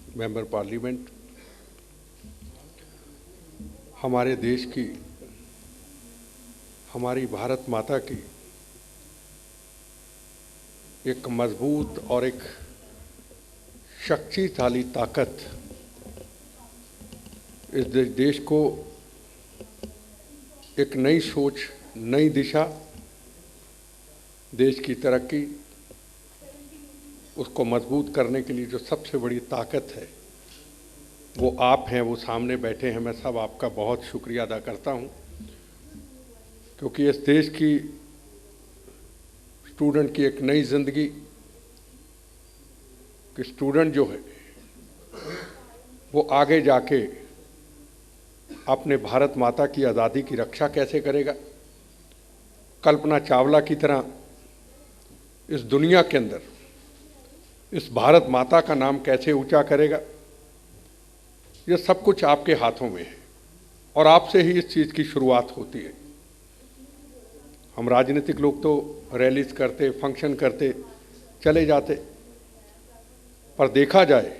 Member parliament, हमारे देश की, हमारी भारत माता की एक मजबूत और एक शक्तिशाली ताकत इस देश को एक नई सोच, नई दिशा, देश की तरक्की, उसको मजबूत करने के लिए जो सबसे बड़ी ताकत है वो आप हैं, वो सामने बैठे हैं। मैं सब आपका बहुत शुक्रिया अदा करता हूं, क्योंकि इस देश की स्टूडेंट की एक नई जिंदगी, कि स्टूडेंट जो है वो आगे जाके अपने भारत माता की आज़ादी की रक्षा कैसे करेगा, कल्पना चावला की तरह इस दुनिया के अंदर इस भारत माता का नाम कैसे ऊंचा करेगा, ये सब कुछ आपके हाथों में है और आपसे ही इस चीज़ की शुरुआत होती है। हम राजनीतिक लोग तो रैलीज करते, फंक्शन करते, चले जाते, पर देखा जाए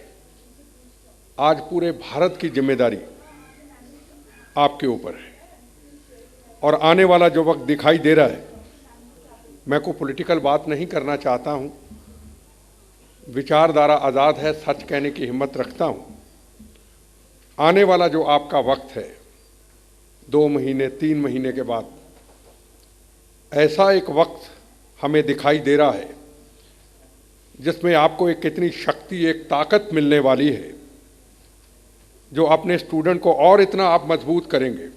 आज पूरे भारत की जिम्मेदारी आपके ऊपर है। और आने वाला जो वक्त दिखाई दे रहा है, मैं कोई पॉलिटिकल बात नहीं करना चाहता हूं, विचारधारा आज़ाद है, सच कहने की हिम्मत रखता हूं। आने वाला जो आपका वक्त है, 2 महीने 3 महीने के बाद, ऐसा एक वक्त हमें दिखाई दे रहा है जिसमें आपको एक कितनी शक्ति, एक ताकत मिलने वाली है, जो अपने स्टूडेंट को और इतना आप मजबूत करेंगे,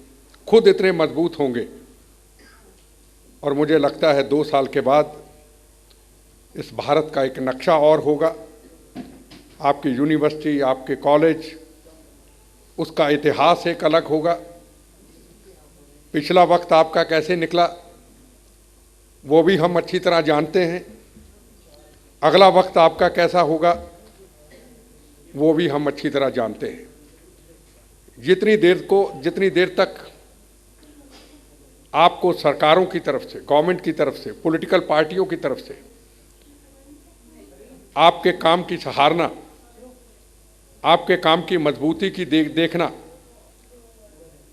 खुद इतने मजबूत होंगे। और मुझे लगता है 2 साल के बाद इस भारत का एक नक्शा और होगा। आपकी यूनिवर्सिटी, आपके कॉलेज, उसका इतिहास एक अलग होगा। पिछला वक्त आपका कैसे निकला वो भी हम अच्छी तरह जानते हैं, अगला वक्त आपका कैसा होगा वो भी हम अच्छी तरह जानते हैं। जितनी देर तक आपको सरकारों की तरफ से, गवर्नमेंट की तरफ से, पॉलिटिकल पार्टियों की तरफ से आपके काम की सराहना, आपके काम की मजबूती की देखना,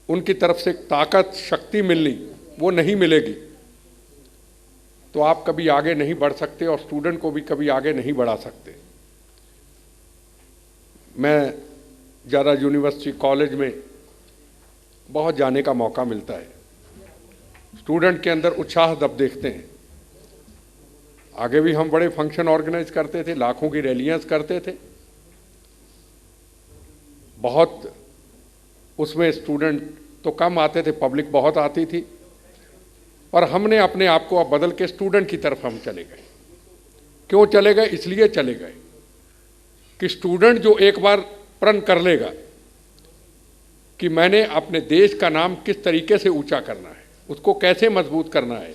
उनकी तरफ से ताकत, शक्ति मिलनी, वो नहीं मिलेगी तो आप कभी आगे नहीं बढ़ सकते और स्टूडेंट को भी कभी आगे नहीं बढ़ा सकते। मैं ज़्यादा यूनिवर्सिटी, कॉलेज में बहुत जाने का मौका मिलता है। स्टूडेंट के अंदर उत्साह जब देखते हैं, आगे भी हम बड़े फंक्शन ऑर्गेनाइज करते थे, लाखों की रैलियां करते थे, बहुत उसमें स्टूडेंट तो कम आते थे, पब्लिक बहुत आती थी, पर हमने अपने आप को अब बदल के स्टूडेंट की तरफ हम चले गए। क्यों चले गए? इसलिए चले गए कि स्टूडेंट जो एक बार प्रण कर लेगा कि मैंने अपने देश का नाम किस तरीके से ऊंचा करना है, उसको कैसे मजबूत करना है।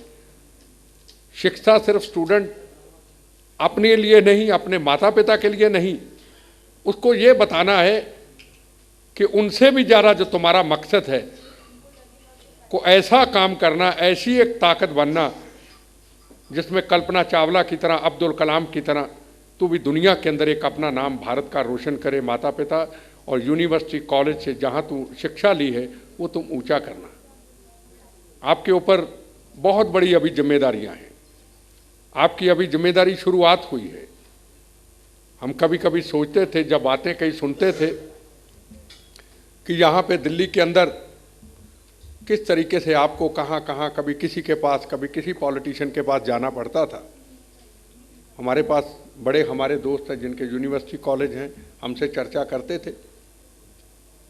शिक्षा सिर्फ स्टूडेंट अपने लिए नहीं, अपने माता पिता के लिए नहीं, उसको ये बताना है कि उनसे भी ज़्यादा जो तुम्हारा मकसद है, को ऐसा काम करना, ऐसी एक ताकत बनना जिसमें कल्पना चावला की तरह, अब्दुल कलाम की तरह तू भी दुनिया के अंदर एक अपना नाम भारत का रोशन करे। माता पिता और यूनिवर्सिटी, कॉलेज से जहां तू शिक्षा ली है वो तुम ऊंचा करना। आपके ऊपर बहुत बड़ी अभी जिम्मेदारियां हैं, आपकी अभी जिम्मेदारी शुरुआत हुई है। हम कभी कभी सोचते थे, जब बातें कहीं सुनते थे कि यहाँ पे दिल्ली के अंदर किस तरीके से आपको कहाँ कहाँ, कभी किसी के पास, कभी किसी पॉलिटिशियन के पास जाना पड़ता था। हमारे पास बड़े हमारे दोस्त हैं जिनके यूनिवर्सिटी, कॉलेज हैं, हमसे चर्चा करते थे।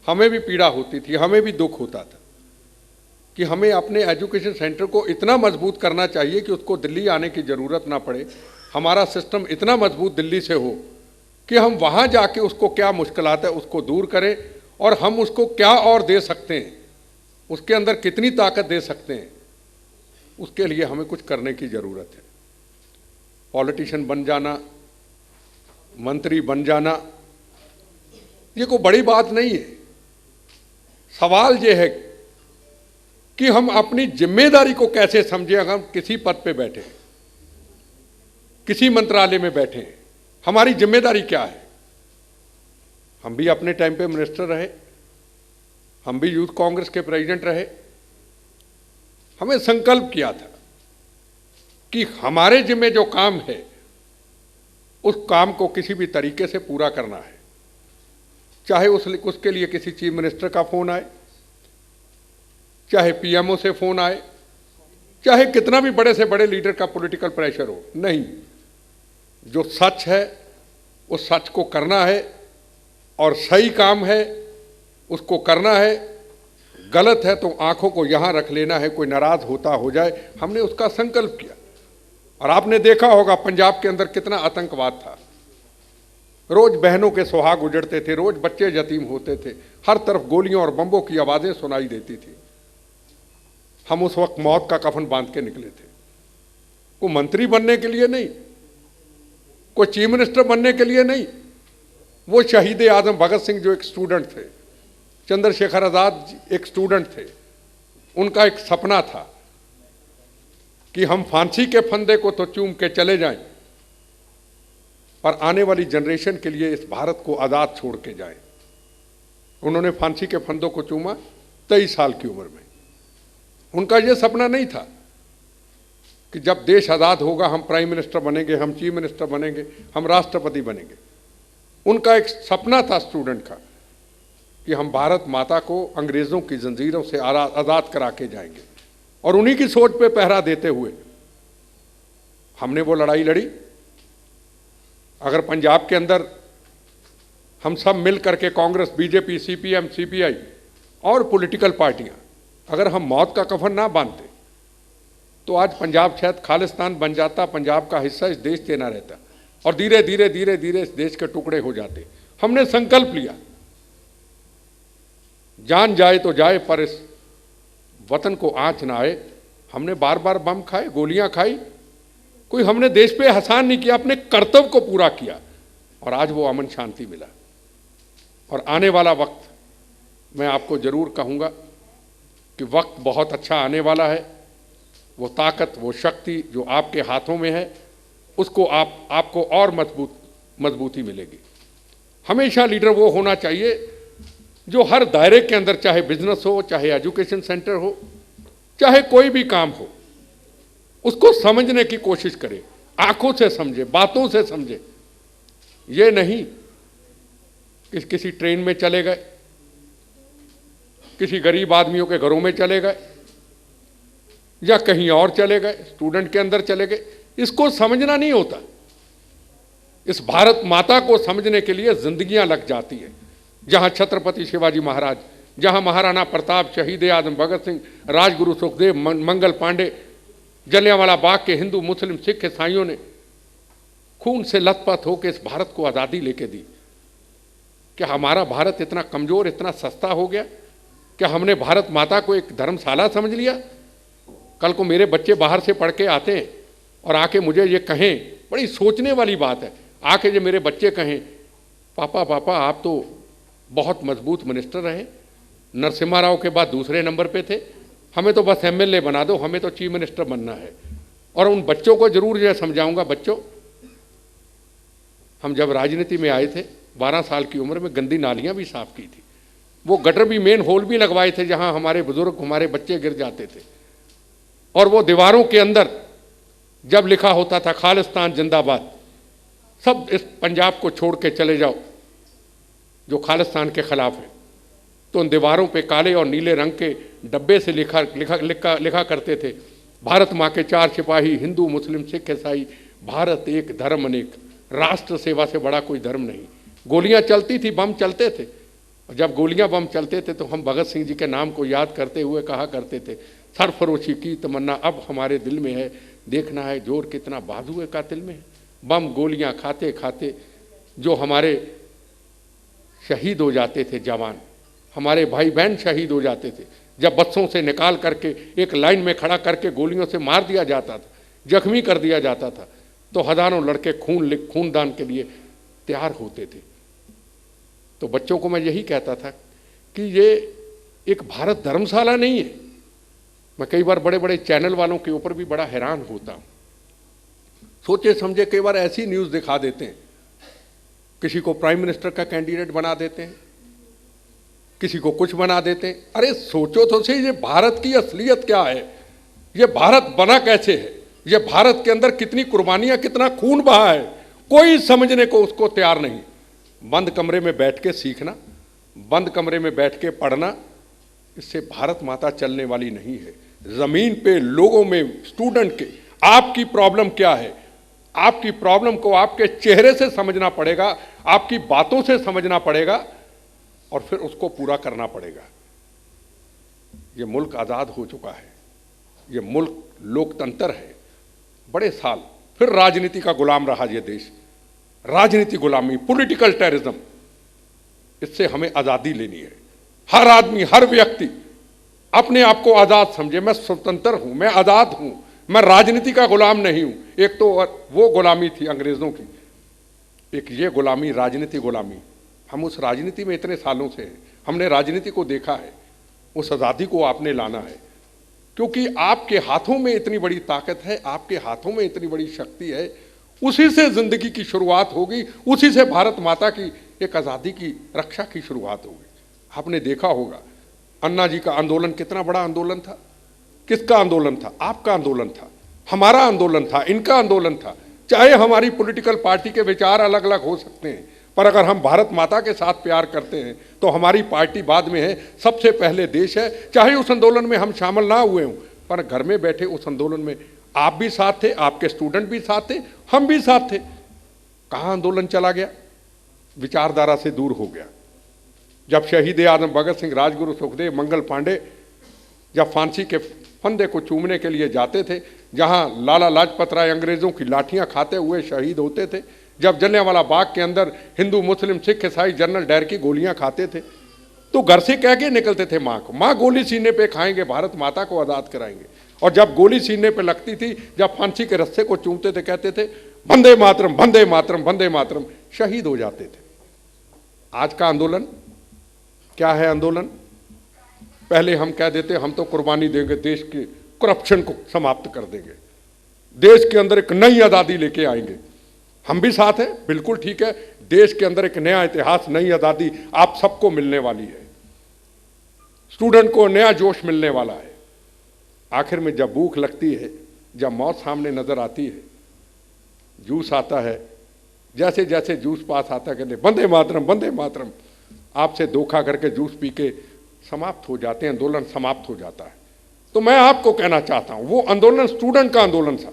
हमें भी पीड़ा होती थी, हमें भी दुख होता था कि हमें अपने एजुकेशन सेंटर को इतना मजबूत करना चाहिए कि उसको दिल्ली आने की ज़रूरत ना पड़े। हमारा सिस्टम इतना मजबूत दिल्ली से हो कि हम वहाँ जाके उसको क्या मुश्किलात है उसको दूर करें और हम उसको क्या और दे सकते हैं, उसके अंदर कितनी ताकत दे सकते हैं, उसके लिए हमें कुछ करने की ज़रूरत है। पॉलिटिशियन बन जाना, मंत्री बन जाना, ये कोई बड़ी बात नहीं है। सवाल ये है कि हम अपनी जिम्मेदारी को कैसे समझें। अगर हम किसी पद पे बैठे, किसी मंत्रालय में बैठे, हमारी जिम्मेदारी क्या है? हम भी अपने टाइम पे मिनिस्टर रहे, हम भी यूथ कांग्रेस के प्रेसिडेंट रहे। हमें संकल्प किया था कि हमारे जिम्मे जो काम है उस काम को किसी भी तरीके से पूरा करना है, चाहे उसके लिए किसी चीफ मिनिस्टर का फोन आए, चाहे पीएमओ से फोन आए, चाहे कितना भी बड़े से बड़े लीडर का पॉलिटिकल प्रेशर हो। नहीं, जो सच है उस सच को करना है और सही काम है उसको करना है। गलत है तो आंखों को यहां रख लेना है, कोई नाराज होता हो जाए। हमने उसका संकल्प किया और आपने देखा होगा पंजाब के अंदर कितना आतंकवाद था। रोज बहनों के सुहाग उजड़ते थे, रोज बच्चे यतीम होते थे, हर तरफ गोलियों और बम्बों की आवाजें सुनाई देती थी। हम उस वक्त मौत का कफन बांध के निकले थे, कोई मंत्री बनने के लिए नहीं, कोई चीफ मिनिस्टर बनने के लिए नहीं। वो शहीद आजम भगत सिंह जो एक स्टूडेंट थे, चंद्रशेखर आजाद एक स्टूडेंट थे, उनका एक सपना था कि हम फांसी के फंदे को तो चूम के चले जाएं, पर आने वाली जनरेशन के लिए इस भारत को आज़ाद छोड़ के जाएं। उन्होंने फांसी के फंदों को चूमा 23 साल की उम्र में। उनका यह सपना नहीं था कि जब देश आज़ाद होगा हम प्राइम मिनिस्टर बनेंगे, हम चीफ मिनिस्टर बनेंगे, हम राष्ट्रपति बनेंगे। उनका एक सपना था स्टूडेंट का कि हम भारत माता को अंग्रेज़ों की जंजीरों से आज़ाद करा के जाएंगे। और उन्हीं की सोच पे पहरा देते हुए हमने वो लड़ाई लड़ी। अगर पंजाब के अंदर हम सब मिल करके कांग्रेस, बीजेपी, सीपीएम, सीपीआई और पॉलिटिकल पार्टियां, अगर हम मौत का कफन ना बांधते तो आज पंजाब शायद खालिस्तान बन जाता, पंजाब का हिस्सा इस देश से ना रहता और धीरे धीरे धीरे धीरे इस देश के टुकड़े हो जाते। हमने संकल्प लिया, जान जाए तो जाए पर इस वतन को आंच ना आए। हमने बार बार बम खाए, गोलियां खाई, कोई हमने देश पे एहसान नहीं किया, अपने कर्तव्य को पूरा किया और आज वो अमन शांति मिला। और आने वाला वक्त मैं आपको जरूर कहूँगा कि वक्त बहुत अच्छा आने वाला है। वो ताकत, वो शक्ति जो आपके हाथों में है उसको आपको और मजबूती मिलेगी। हमेशा लीडर वो होना चाहिए जो हर दायरे के अंदर, चाहे बिजनेस हो, चाहे एजुकेशन सेंटर हो, चाहे कोई भी काम हो, उसको समझने की कोशिश करे, आंखों से समझे, बातों से समझे। ये नहीं कि किसी ट्रेन में चले गए, किसी गरीब आदमियों के घरों में चले गए या कहीं और चले गए, स्टूडेंट के अंदर चले गए। इसको समझना नहीं होता। इस भारत माता को समझने के लिए जिंदगियां लग जाती है। जहां छत्रपति शिवाजी महाराज, जहां महाराणा प्रताप, शहीद आजम भगत सिंह, राजगुरु सुखदेव, मंगल पांडे, जलियांवाला बाग के हिंदू, मुस्लिम, सिख, ईसाइयों ने खून से लथपथ होकर इस भारत को आज़ादी लेके दी। क्या हमारा भारत इतना कमजोर, इतना सस्ता हो गया? क्या हमने भारत माता को एक धर्मशाला समझ लिया? कल को मेरे बच्चे बाहर से पढ़ के आते हैं और आके मुझे ये कहें, बड़ी सोचने वाली बात है, आके जो मेरे बच्चे कहें, पापा पापा आप तो बहुत मजबूत मिनिस्टर रहे, नरसिम्हा राव के बाद दूसरे नंबर पे थे, हमें तो बस एमएलए बना दो, हमें तो चीफ मिनिस्टर बनना है। और उन बच्चों को जरूर यह समझाऊंगा, बच्चों हम जब राजनीति में आए थे 12 साल की उम्र में गंदी नालियां भी साफ की थी, वो गटर भी, मेन होल भी लगवाए थे जहां हमारे बुजुर्ग, हमारे बच्चे गिर जाते थे। और वो दीवारों के अंदर जब लिखा होता था खालिस्तान जिंदाबाद, सब इस पंजाब को छोड़ के चले जाओ जो खालिस्तान के खिलाफ है, तो उन दीवारों पे काले और नीले रंग के डब्बे से लिखा करते थे, भारत माँ के 4 सिपाही, हिंदू, मुस्लिम, सिख, ईसाई, भारत एक, धर्म अनेक, राष्ट्र सेवा से बड़ा कोई धर्म नहीं। गोलियां चलती थी, बम चलते थे, और जब गोलियां बम चलते थे तो हम भगत सिंह जी के नाम को याद करते हुए कहा करते थे, सरफरोशी की तमन्ना अब हमारे दिल में है, देखना है जोर कितना बाजू है कातिल में है। बम गोलियां खाते खाते जो हमारे शहीद हो जाते थे जवान, हमारे भाई बहन शहीद हो जाते थे, जब बच्चों से निकाल करके एक लाइन में खड़ा करके गोलियों से मार दिया जाता था, जख्मी कर दिया जाता था, तो हजारों लड़के खूनदान के लिए तैयार होते थे। तो बच्चों को मैं यही कहता था कि ये एक भारत धर्मशाला नहीं है। मैं कई बार बड़े बड़े चैनल वालों के ऊपर भी बड़ा हैरान होता हूं, सोचे समझे कई बार ऐसी न्यूज़ दिखा देते हैं किसी को प्राइम मिनिस्टर का कैंडिडेट बना देते हैं, किसी को कुछ बना देते हैं। अरे सोचो तो सही, ये भारत की असलियत क्या है, ये भारत बना कैसे है, ये भारत के अंदर कितनी कुर्बानियां, कितना खून बहा है, कोई समझने को उसको तैयार नहीं। बंद कमरे में बैठ के सीखना, बंद कमरे में बैठ के पढ़ना, इससे भारत माता चलने वाली नहीं है। जमीन पे लोगों में, स्टूडेंट के, आपकी प्रॉब्लम क्या है, आपकी प्रॉब्लम को आपके चेहरे से समझना पड़ेगा, आपकी बातों से समझना पड़ेगा और फिर उसको पूरा करना पड़ेगा। ये मुल्क आज़ाद हो चुका है, ये मुल्क लोकतंत्र है। बड़े साल फिर राजनीति का गुलाम रहा ये देश, राजनीति गुलामी, पॉलिटिकल टेररिज्म, इससे हमें आज़ादी लेनी है। हर आदमी, हर व्यक्ति अपने आप को आज़ाद समझे, मैं स्वतंत्र हूं, मैं आज़ाद हूं, मैं राजनीति का गुलाम नहीं हूं। एक तो वो गुलामी थी अंग्रेज़ों की, एक ये गुलामी, राजनीति गुलामी। हम उस राजनीति में इतने सालों से हैं, हमने राजनीति को देखा है, उस आज़ादी को आपने लाना है, क्योंकि आपके हाथों में इतनी बड़ी ताकत है, आपके हाथों में इतनी बड़ी शक्ति है। उसी से जिंदगी की शुरुआत होगी, उसी से भारत माता की एक आज़ादी की रक्षा की शुरुआत होगी। आपने देखा होगा अन्ना जी का आंदोलन कितना बड़ा आंदोलन था। किसका आंदोलन था? आपका आंदोलन था, हमारा आंदोलन था, इनका आंदोलन था। चाहे हमारी पॉलिटिकल पार्टी के विचार अलग अलग हो सकते हैं, पर अगर हम भारत माता के साथ प्यार करते हैं तो हमारी पार्टी बाद में है, सबसे पहले देश है। चाहे उस आंदोलन में हम शामिल ना हुए हों, पर घर में बैठे उस आंदोलन में आप भी साथ थे, आपके स्टूडेंट भी साथ थे, हम भी साथ थे। कहाँ आंदोलन चला गया? विचारधारा से दूर हो गया। जब शहीद आजम भगत सिंह, राजगुरु सुखदेव, मंगल पांडे जब फांसी के फंदे को चूमने के लिए जाते थे, जहां लाला लाजपत राय अंग्रेजों की लाठियां खाते हुए शहीद होते थे, जब जलियांवाला बाग के अंदर हिंदू, मुस्लिम, सिख, ईसाई जनरल डायर की गोलियां खाते थे, तो घर से कह के निकलते थे माँ को, माँ गोली सीने पे खाएंगे, भारत माता को आज़ाद कराएंगे। और जब गोली सीने पे लगती थी, जब फांसी के रस्से को चूमते थे, कहते थे वंदे मातरम, वंदे मातरम, वंदे मातरम, शहीद हो जाते थे। आज का आंदोलन क्या है? आंदोलन पहले हम कह देते हम तो कुर्बानी देंगे, देश के करप्शन को समाप्त कर देंगे, देश के अंदर एक नई आज़ादी लेके आएंगे। हम भी साथ हैं, बिल्कुल ठीक है, देश के अंदर एक नया इतिहास, नई आज़ादी आप सबको मिलने वाली है, स्टूडेंट को नया जोश मिलने वाला है। आखिर में जब भूख लगती है, जब मौत सामने नजर आती है, जूस आता है, जैसे जैसे जूस पास आता है, कहते वंदे मातरम, वंदे मातरम, आपसे धोखा करके जूस पी के समाप्त हो जाते हैं, आंदोलन समाप्त हो जाता है। तो मैं आपको कहना चाहता हूं, वो आंदोलन स्टूडेंट का आंदोलन था,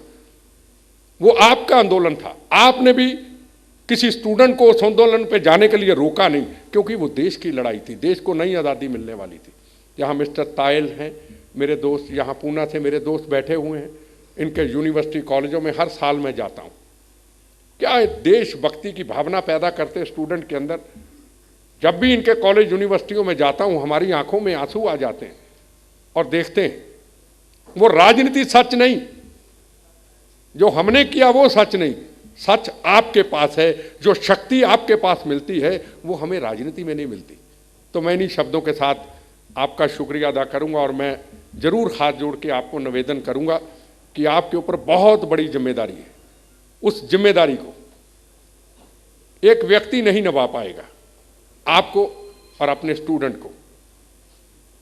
वो आपका आंदोलन था। आपने भी किसी स्टूडेंट को उस आंदोलन पे जाने के लिए रोका नहीं, क्योंकि वो देश की लड़ाई थी, देश को नई आज़ादी मिलने वाली थी। यहाँ मिस्टर तायल हैं मेरे दोस्त, यहाँ पूना से मेरे दोस्त बैठे हुए हैं, इनके यूनिवर्सिटी कॉलेजों में हर साल मैं जाता हूँ। क्या देशभक्ति की भावना पैदा करते स्टूडेंट के अंदर। जब भी इनके कॉलेज यूनिवर्सिटियों में जाता हूँ, हमारी आंखों में आंसू आ जाते हैं और देखते हैं वो राजनीति सच नहीं, जो हमने किया वो सच नहीं, सच आपके पास है। जो शक्ति आपके पास मिलती है वो हमें राजनीति में नहीं मिलती। तो मैं इन्हीं शब्दों के साथ आपका शुक्रिया अदा करूंगा और मैं जरूर हाथ जोड़ के आपको निवेदन करूंगा कि आपके ऊपर बहुत बड़ी जिम्मेदारी है। उस जिम्मेदारी को एक व्यक्ति नहीं निभा पाएगा, आपको और अपने स्टूडेंट को।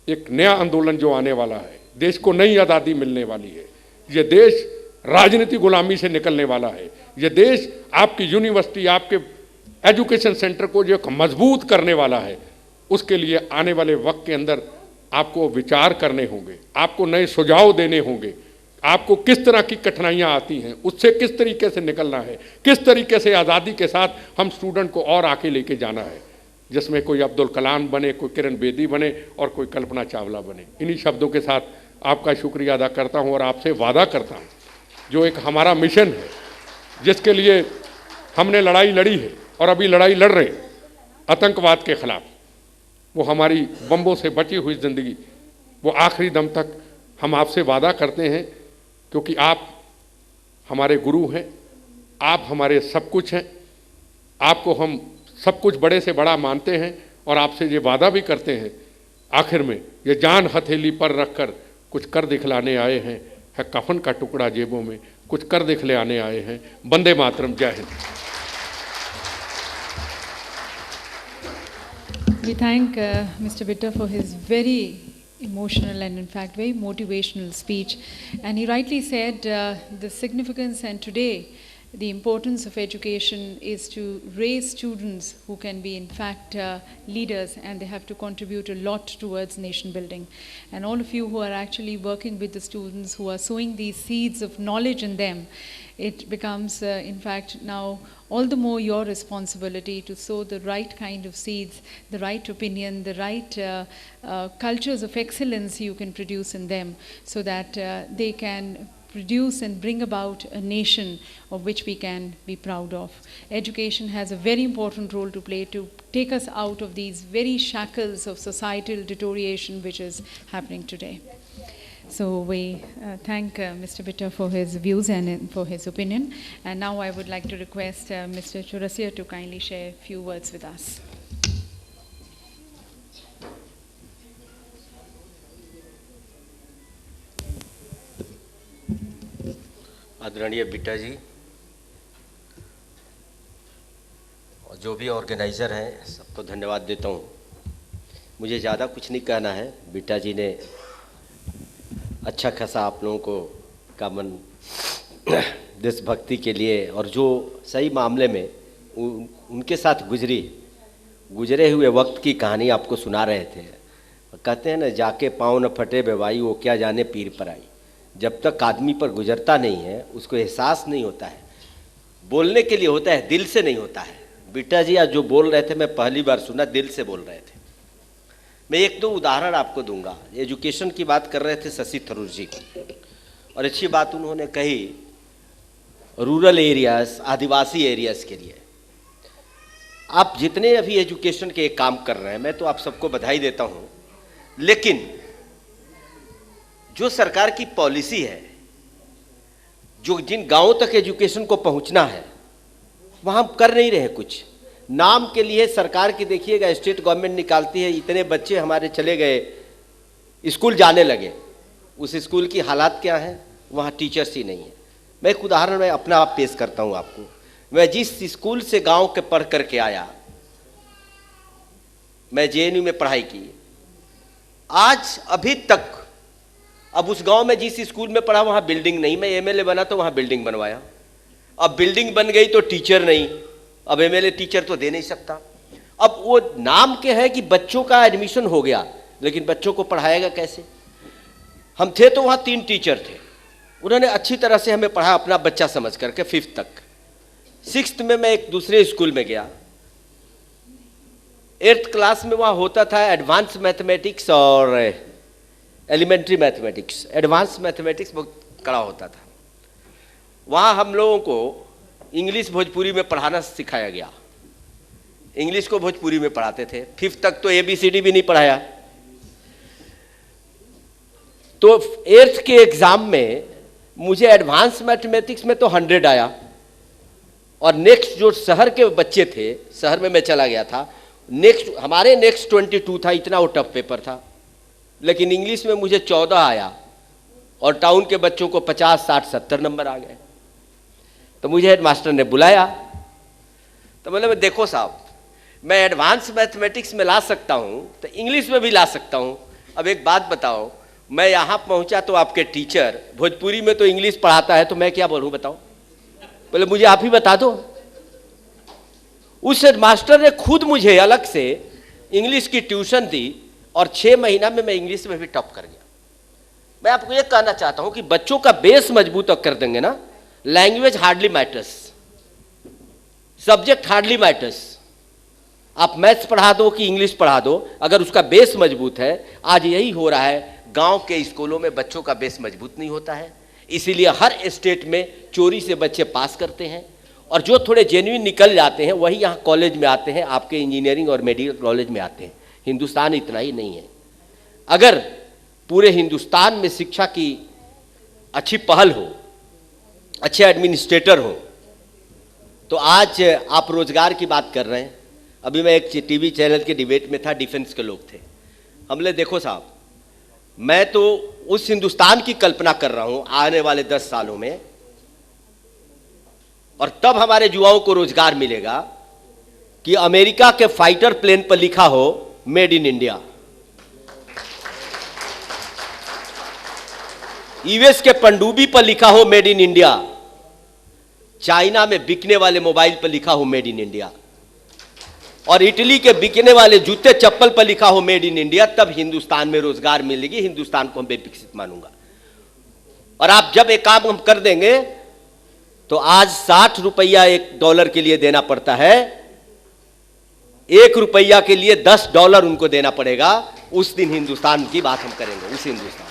एक नया आंदोलन जो आने वाला है, देश को नई आज़ादी मिलने वाली है, ये देश राजनीति गुलामी से निकलने वाला है, ये देश आपकी यूनिवर्सिटी, आपके एजुकेशन सेंटर को जो मजबूत करने वाला है। उसके लिए आने वाले वक्त के अंदर आपको विचार करने होंगे, आपको नए सुझाव देने होंगे, आपको किस तरह की कठिनाइयाँ आती हैं, उससे किस तरीके से निकलना है, किस तरीके से आज़ादी के साथ हम स्टूडेंट को और आके लेके जाना है, जिसमें कोई अब्दुल कलाम बने, कोई किरण बेदी बने और कोई कल्पना चावला बने। इन्हीं शब्दों के साथ आपका शुक्रिया अदा करता हूँ और आपसे वादा करता हूँ, जो एक हमारा मिशन है, जिसके लिए हमने लड़ाई लड़ी है और अभी लड़ाई लड़ रहे हैं आतंकवाद के खिलाफ, वो हमारी बम्बों से बची हुई ज़िंदगी, वो आखिरी दम तक हम आपसे वादा करते हैं, क्योंकि आप हमारे गुरु हैं, आप हमारे सब कुछ हैं, आपको हम सब कुछ बड़े से बड़ा मानते हैं और आपसे ये वादा भी करते हैं, आखिर में ये जान हथेली पर रखकर कुछ कर दिखलाने आए हैं, है कफन का टुकड़ा जेबों में, कुछ कर दिखलाने आए हैं। वंदे मातरम, जय Hind. We thank Mr. Bitta for his very emotional and in fact very motivational speech, and he rightly said the significance and today the importance of education is to raise students who can be in fact leaders, and they have to contribute a lot towards nation building. And all of you who are actually working with the students, who are sowing these seeds of knowledge in them, it becomes in fact now all the more your responsibility to sow the right kind of seeds, the right opinion, the right cultures of excellence you can produce in them, so that they can produce and bring about a nation of which we can be proud of. Education has a very important role to play to take us out of these very shackles of societal deterioration which is happening today. So we thank Mr. Bitta for his views and for his opinion. And now I would like to request Mr. Chaurasia to kindly share a few words with us. आदरणीय बिट्टा जी और जो भी organiser हैं सबको धन्यवाद देता हूँ। मुझे ज़्यादा कुछ नहीं कहना है, बिट्टा जी ने अच्छा खासा आप लोगों को का मन देशभक्ति के लिए और जो सही मामले में उनके साथ गुजरे हुए वक्त की कहानी आपको सुना रहे थे। कहते हैं ना, जाके पाँव न फटे बेवाई वो क्या जाने पीर पर आई। जब तक आदमी पर गुजरता नहीं है उसको एहसास नहीं होता है। बोलने के लिए होता है, दिल से नहीं होता है। बिट्टा जी आज जो बोल रहे थे मैं पहली बार सुना, दिल से बोल रहे थे। मैं एक दो उदाहरण आपको दूंगा। एजुकेशन की बात कर रहे थे शशि थरूर जी, और अच्छी बात उन्होंने कही रूरल एरियाज, आदिवासी एरियाज के लिए। आप जितने अभी एजुकेशन के काम कर रहे हैं मैं तो आप सबको बधाई देता हूँ, लेकिन जो सरकार की पॉलिसी है, जो जिन गांवों तक एजुकेशन को पहुंचना है वहां हम कर नहीं रहे कुछ। नाम के लिए सरकार की देखिएगा, स्टेट गवर्नमेंट निकालती है, इतने बच्चे हमारे चले गए स्कूल जाने लगे, उस स्कूल की हालात क्या है, वहाँ टीचर्स ही नहीं है। मैं एक उदाहरण मैं अपना आप पेश करता हूँ आपको। मैं जिस स्कूल से गांव के पढ़ करके आया, मैं जेएनयू में पढ़ाई की, आज अभी तक अब उस गांव में जिस स्कूल में पढ़ा वहाँ बिल्डिंग नहीं। मैं एमएलए बना तो वहाँ बिल्डिंग बनवाया, अब बिल्डिंग बन गई तो टीचर नहीं, अब एमएलए टीचर तो दे नहीं सकता। अब वो नाम के है कि बच्चों का एडमिशन हो गया, लेकिन बच्चों को पढ़ाएगा कैसे। हम थे तो वहाँ 3 टीचर थे, उन्होंने अच्छी तरह से हमें पढ़ा अपना बच्चा समझ करके 5th तक। 6th में मैं एक दूसरे स्कूल में गया, 8th क्लास में वहाँ होता था एडवांस मैथमेटिक्स और एलिमेंट्री मैथमेटिक्स। एडवांस मैथमेटिक्स बहुत कड़ा होता था। वहाँ हम लोगों को इंग्लिश भोजपुरी में पढ़ाना सिखाया गया, इंग्लिश को भोजपुरी में पढ़ाते थे। 5th तक तो ABCD भी नहीं पढ़ाया। तो 8th के एग्जाम में मुझे एडवांस मैथमेटिक्स में तो 100 आया, और नेक्स्ट जो शहर के बच्चे थे, शहर में मैं चला गया था, हमारे नेक्स्ट 22 था, इतना वो टफ पेपर था। लेकिन इंग्लिश में मुझे 14 आया और टाउन के बच्चों को 50, 60, 70 नंबर आ गए। तो मुझे हेडमास्टर ने बुलाया, तो मतलब देखो साहब, मैं एडवांस मैथमेटिक्स में ला सकता हूँ तो इंग्लिश में भी ला सकता हूँ। अब एक बात बताओ, मैं यहाँ पहुँचा तो आपके टीचर भोजपुरी में तो इंग्लिश पढ़ाता है, तो मैं क्या बोलूँ बताओ। बोले मुझे आप ही बता दो। उस हेडमास्टर ने खुद मुझे अलग से इंग्लिश की ट्यूशन दी और 6 महीना में मैं इंग्लिश में भी टॉप कर गया। मैं आपको ये कहना चाहता हूं कि बच्चों का बेस मजबूत कर देंगे ना, language hardly matters, subject hardly matters. आप मैथ्स पढ़ा दो कि इंग्लिश पढ़ा दो, अगर उसका बेस मजबूत है। आज यही हो रहा है, गांव के स्कूलों में बच्चों का बेस मजबूत नहीं होता है, इसीलिए हर स्टेट में चोरी से बच्चे पास करते हैं, और जो थोड़े जेन्युइन निकल जाते हैं वही यहाँ कॉलेज में आते हैं, आपके इंजीनियरिंग और मेडिकल कॉलेज में आते हैं। हिंदुस्तान इतना ही नहीं है। अगर पूरे हिंदुस्तान में शिक्षा की अच्छी पहल हो, अच्छे एडमिनिस्ट्रेटर हो, तो आज आप रोजगार की बात कर रहे हैं। अभी मैं एक टीवी चैनल के डिबेट में था, डिफेंस के लोग थे। हमने देखो साहब, मैं तो उस हिंदुस्तान की कल्पना कर रहा हूं आने वाले 10 सालों में, और तब हमारे युवाओं को रोजगार मिलेगा कि अमेरिका के फाइटर प्लेन पर लिखा हो मेड इन इंडिया। यूएस के पनडुब्बी पर लिखा हो मेड इन इंडिया, चाइना में बिकने वाले मोबाइल पर लिखा हो मेड इन इंडिया, और इटली के बिकने वाले जूते चप्पल पर लिखा हो मेड इन इंडिया, तब हिंदुस्तान में रोजगार मिलेगी, हिंदुस्तान को मैं विकसित मानूंगा। और आप जब एक काम हम कर देंगे तो आज 60 रुपया $1 के लिए देना पड़ता है, $1 के लिए $10 उनको देना पड़ेगा। उस दिन हिंदुस्तान की बात हम करेंगे, उस हिंदुस्तान।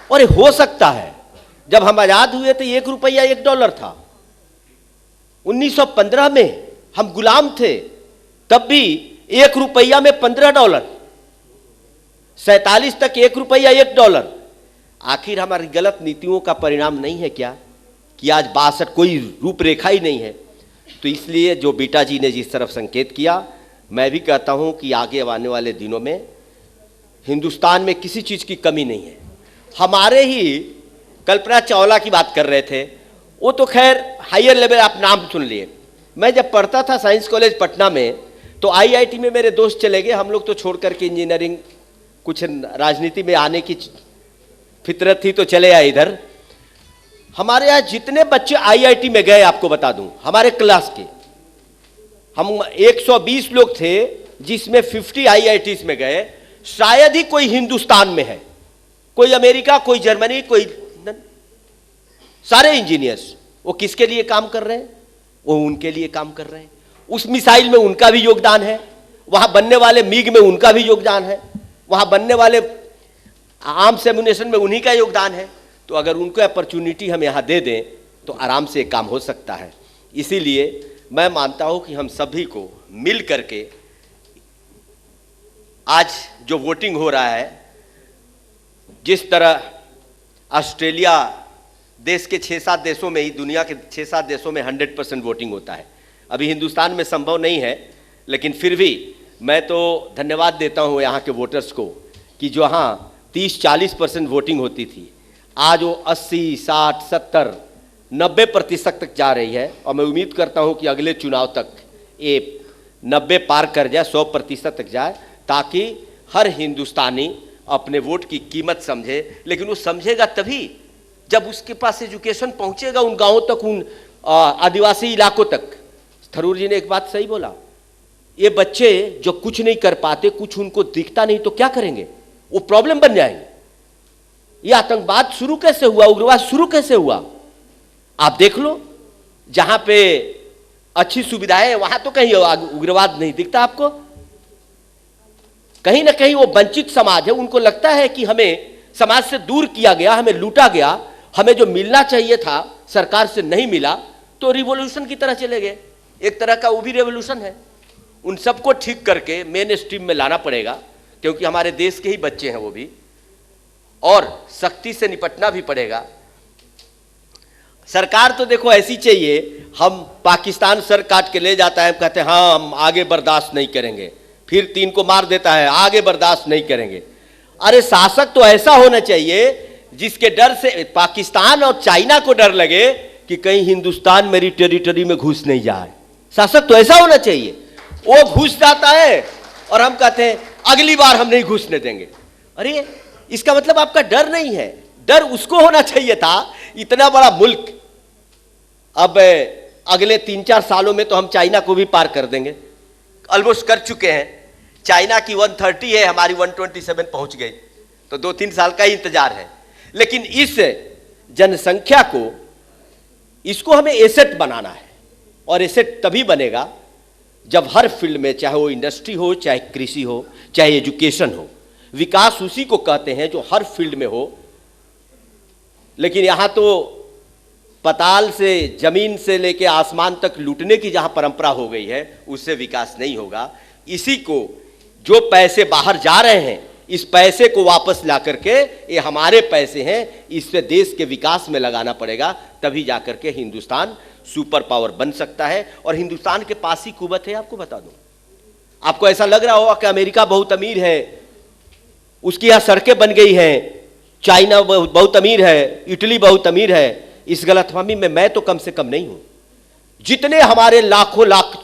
और हो सकता है जब हम आजाद हुए तो $1 $1 था। 1915 में हम गुलाम थे, तब भी $1 में $15। 47 तक $1 $1। आखिर हमारी गलत नीतियों का परिणाम नहीं है क्या कि आज 62 कोई रूपरेखा ही नहीं है? तो इसलिए जो बीटा जी ने जिस तरफ संकेत किया, मैं भी कहता हूं कि आगे आने वाले दिनों में हिंदुस्तान में किसी चीज की कमी नहीं है। हमारे ही कल्पना चावला की बात कर रहे थे, वो तो खैर हायर लेवल, आप नाम सुन लिए। मैं जब पढ़ता था साइंस कॉलेज पटना में, तो आईआईटी में मेरे दोस्त चले गए, हम लोग तो छोड़ करके इंजीनियरिंग, कुछ राजनीति में आने की फितरत थी तो चले आए इधर। हमारे यहाँ जितने बच्चे आईआईटी में गए, आपको बता दूं, हमारे क्लास के हम 120 लोग थे, जिसमें 50 आईआईटीज में गए। शायद ही कोई हिंदुस्तान में है, कोई अमेरिका, कोई जर्मनी, कोई सारे इंजीनियर्स। वो किसके लिए काम कर रहे हैं? वो उनके लिए काम कर रहे हैं। उस मिसाइल में उनका भी योगदान है, वहां बनने वाले मिग में उनका भी योगदान है, वहां बनने वाले आर्म्स एम्युनिशन में उन्हीं का योगदान है। तो अगर उनको अपॉर्चुनिटी हम यहां दे दें तो आराम से काम हो सकता है। इसीलिए मैं मानता हूं कि हम सभी को मिल करके आज जो वोटिंग हो रहा है, जिस तरह ऑस्ट्रेलिया देश के 6-7 देशों में ही, दुनिया के 6-7 देशों में 100% वोटिंग होता है, अभी हिंदुस्तान में संभव नहीं है, लेकिन फिर भी मैं तो धन्यवाद देता हूं यहाँ के वोटर्स को कि जो हाँ 30-40% वोटिंग होती थी, आज वो 80, 60, 70, 90% तक जा रही है। और मैं उम्मीद करता हूं कि अगले चुनाव तक ये 90 पार कर जाए, 100% तक जाए, ताकि हर हिंदुस्तानी अपने वोट की कीमत समझे। लेकिन वो समझेगा तभी जब उसके पास एजुकेशन पहुंचेगा उन गांवों तक, उन आदिवासी इलाकों तक। थरूर जी ने एक बात सही बोला, ये बच्चे जो कुछ नहीं कर पाते, कुछ उनको दिखता नहीं, तो क्या करेंगे? वो प्रॉब्लम बन जाएंगे। ये आतंकवाद शुरू कैसे हुआ, उग्रवाद शुरू कैसे हुआ? आप देख लो, जहां पे अच्छी सुविधाएं वहां तो कहीं उग्रवाद नहीं दिखता आपको। कहीं ना कहीं वो वंचित समाज है, उनको लगता है कि हमें समाज से दूर किया गया, हमें लूटा गया, हमें जो मिलना चाहिए था सरकार से नहीं मिला, तो रिवॉल्यूशन की तरह चले गए। एक तरह का वो भी रेवोल्यूशन है। उन सबको ठीक करके मेन स्ट्रीम में लाना पड़ेगा, क्योंकि हमारे देश के ही बच्चे हैं वो भी, और सख्ती से निपटना भी पड़ेगा। सरकार तो देखो ऐसी चाहिए, हम पाकिस्तान सर काट के ले जाता है, हम कहते हैं हाँ हम आगे बर्दाश्त नहीं करेंगे, फिर 3 को मार देता है, आगे बर्दाश्त नहीं करेंगे। अरे शासक तो ऐसा होना चाहिए जिसके डर से पाकिस्तान और चाइना को डर लगे कि कहीं हिंदुस्तान मेरी टेरिटरी में घुस नहीं जाए। शासक तो ऐसा होना चाहिए। वो घुस जाता है और हम कहते हैं अगली बार हम नहीं घुसने देंगे। अरे इसका मतलब आपका डर नहीं है। डर उसको होना चाहिए था, इतना बड़ा मुल्क। अब अगले 3-4 सालों में तो हम चाइना को भी पार कर देंगे, ऑलमोस्ट कर चुके हैं। चाइना की 130 है, हमारी 127 पहुंच गई, तो 2-3 साल का ही इंतजार है। लेकिन इस जनसंख्या को, इसको हमें एसेट बनाना है, और एसेट तभी बनेगा जब हर फील्ड में, चाहे वो इंडस्ट्री हो, चाहे कृषि हो, चाहे एजुकेशन हो, विकास उसी को कहते हैं जो हर फील्ड में हो। लेकिन यहां तो पताल से, जमीन से लेके आसमान तक लूटने की जहां परंपरा हो गई है, उससे विकास नहीं होगा। इसी को, जो पैसे बाहर जा रहे हैं, इस पैसे को वापस ला करके, ये हमारे पैसे हैं, इससे देश के विकास में लगाना पड़ेगा, तभी जाकर के हिंदुस्तान सुपर पावर बन सकता है। और हिंदुस्तान के पास ही कुवत है। आपको बता दूं, आपको ऐसा लग रहा होगा कि अमेरिका बहुत अमीर है, उसकी यहां सड़कें बन गई हैं, चाइना बहुत अमीर है, इटली बहुत अमीर है। इस गलतफहमी में मैं तो कम से कम नहीं हूं। जितने हमारे लाखों लाख,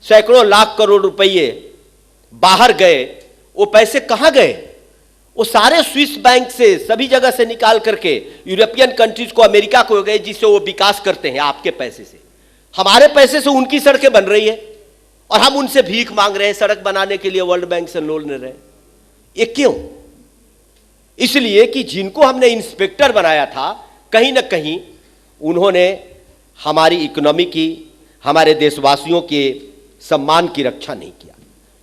सैकड़ों लाख करोड़ रुपये बाहर गए, वो पैसे कहां गए? वो सारे स्विस बैंक से, सभी जगह से निकाल करके यूरोपियन कंट्रीज को, अमेरिका को गए, जिससे वो विकास करते हैं आपके पैसे से। हमारे पैसे से उनकी सड़कें बन रही है और हम उनसे भीख मांग रहे हैं सड़क बनाने के लिए, वर्ल्ड बैंक से लोन ले रहे हैं। ये क्यों? इसलिए कि जिनको हमने इंस्पेक्टर बनाया था, कहीं ना कहीं उन्होंने हमारी इकोनॉमी की, हमारे देशवासियों के सम्मान की रक्षा नहीं किया।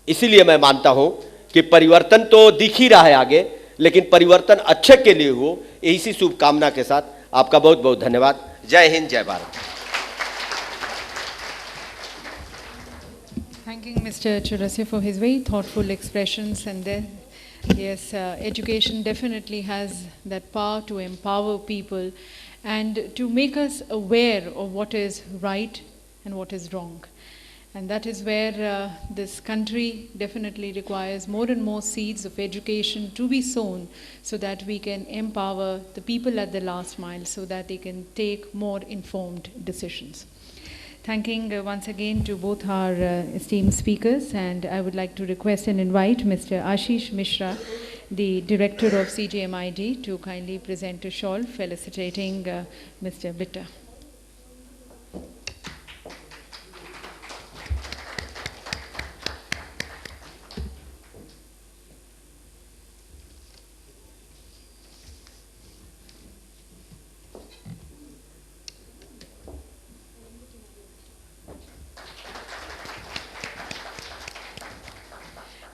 इसीलिए मैं मानता हूं कि परिवर्तन तो दिख ही रहा है आगे, लेकिन परिवर्तन अच्छे के लिए हो, इसी शुभकामना के साथ आपका बहुत बहुत धन्यवाद। जय हिंद, जय Bharat. Thanking Mr. Chaurasia for his very thoughtful expressions, and then, yes, education definitely has that power to empower people and to make us aware of what is right and what is wrong. And that is where this country definitely requires more and more seeds of education to be sown so that we can empower the people at the last mile so that they can take more informed decisions. Thanking once again to both our esteemed speakers, and I would like to request and invite Mr. Ashish Mishra, the Director of CGMID, to kindly present a shawl felicitating Mr. Bitter.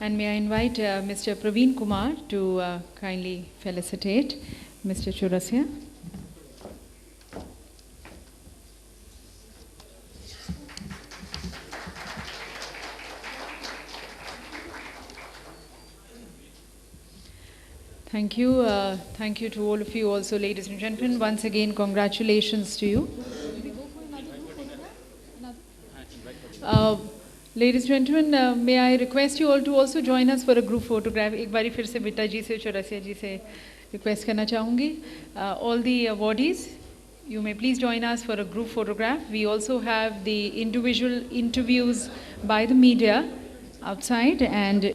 And may I invite Mr. Praveen Kumar to kindly felicitate Mr. Chaurasia. Thank you. Thank you to all of you also, ladies and gentlemen. Once again, congratulations to you. Ladies and gentlemen, may I request you all to also join us for a group photograph. एक बारी फिर से बिट्टा जी से, चौरसिया जी से request करना चाहूँगी. All the awardees, you may please join us for a group photograph. We also have the individual interviews by the media outside, and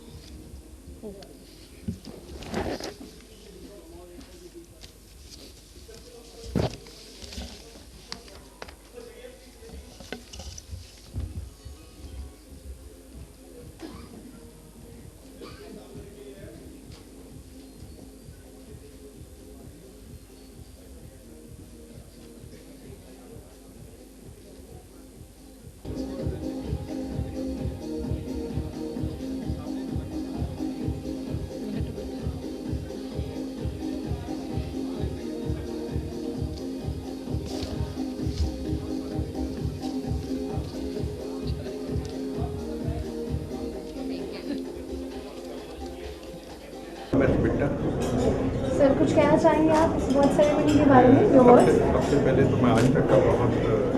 sir कुछ कहना चाहेंगे आप इस अवार्ड सेरेमनी के बारे में? सबसे पहले तो मैं आज तक का बहुत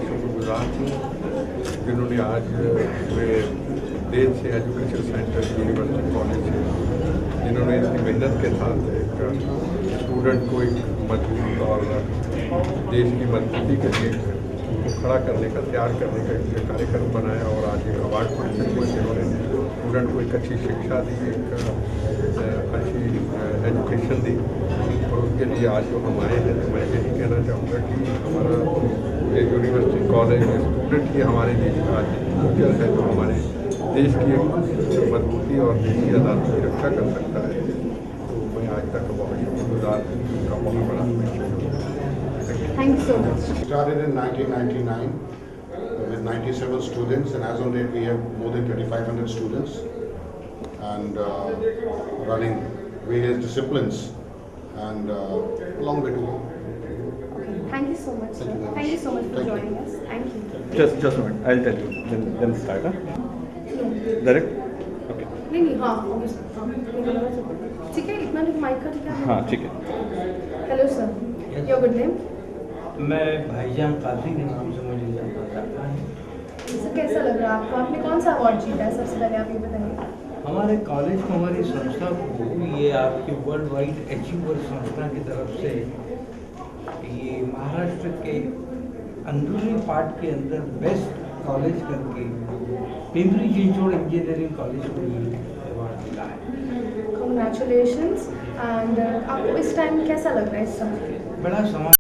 शुक्रगुजार हूँ जिन्होंने आज पूरे देश से एजुकेशन सेंटर, यूनिवर्सिटी, कॉलेज से जिन्होंने इतनी मेहनत के साथ एक स्टूडेंट को एक मजबूत और देश की मजबूती के लिए उनको खड़ा करने का, तैयार करने का एक कार्यक्रम बनाया और आज एक अवार्ड फंक्शन हुआ जिन्होंने स्टूडेंट को एक अच्छी शिक्षा दी, एक अच्छी एजुकेशन दी और उसके लिए आज जो हम आए हैं तो मैं यही कहना चाहूँगा कि हमारा यूनिवर्सिटी, कॉलेज, स्टूडेंट ही हमारे देश का आज फ्यूचर है जो हमारे देश की एक मजबूती और देशी आज़ादी की रक्षा कर सकता है। तो मैं आज तक बहुत शुक्रगुजार हूँ, उनका बहुत बड़ा Thank you so much. Started in 1999 with 97 students, and as on date we have more than 2,500 students and running various disciplines, and a long way to go. Thank you so much, sir. Thank you so much for joining us. Thank you. Just a minute. I'll tell you. Then start. Direct. Okay. नहीं हाँ ठीक है, इतना mic का ठीक है? हाँ ठीक है. Hello sir. Your good name? मैं भाईजान काजी के नाम से मुझे जानना चाहता हूँ। सर कैसा लग रहा है आपको? आपने कौन सा अवार्ड जीता है? सबसे पहले आप ये बताइए। हमारे कॉलेज को, हमारी संस्था को ये आपकी वर्ल्ड वाइड अचीवर संस्था की तरफ से ये महाराष्ट्र के अंदरूनी पार्ट के अंदर बेस्ट कॉलेज करके पिंपरी चिंचवड़ इंजीनियरिंग कॉलेज को ये congratulations. And आपको इस टाइम कैसा लग रहा है इस समय? बड़ा समाज